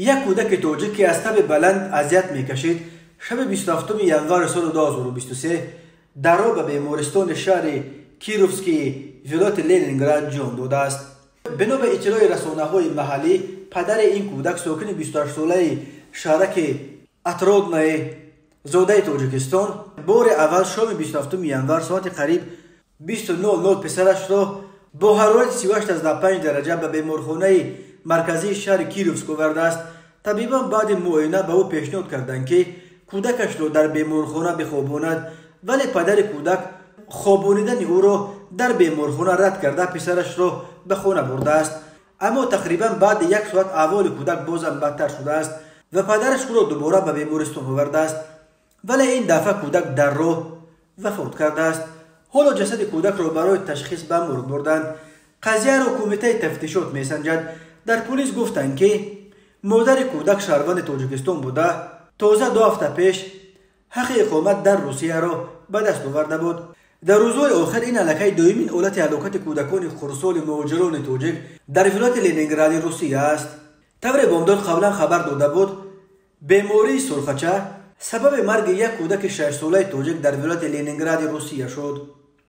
یک کودک توجیک که از تب بلند اذیت میکشید شب 27 ینور سال 2023 در راه به بیمارستان شهر کیروفسکی ولایت لنینگراد جان داده است. بنا به اطلاع رسانه‌های محلی، پدر این کودک ساکن 28 ساله شهرک اترودنای زاده تاجیکستان بار اول شام 27 ینور ساعت قریب 29:00 پسرش را با حرارت 38.5 درجه به بیمارخانه مرکزی شهر کیروفسک آورده است. طبیبان بعد معاینه به او پیشنهاد کردند که کودکش را در بیمارخانه بخواباند، ولی پدر کودک خوابانیدن او را در بیمارخانه رد کرده پسرش را به خانه برده است. اما تقریبا بعد 1 ساعت احوال کودک بازم بدتر شده است و پدرش او را دوباره به بیمارستان آورده است، ولی این دفعه کودک در راه وفات کرده است. حالا جسد کودک را برای تشخیص به مورگ بردند. قضیه را کمیته تفتیشات میسنجد. در پلیس گفتند که مادر کودک شهروند تاجیکستان بوده، تازه 2 هفته پیش حق اقامت در روسیه را به دست آورده بود. در روزهای آخر این علاقه دومین حالت هلاکت کودکان خردسال مهاجران تاجیک در ولایت لنینگراد روسیه است. طور بامداد قبلا خبر داده بود بیماری سرخچه سبب مرگ یک کودک 6 ساله تاجیک در ولایت لنینگراد روسیه شد.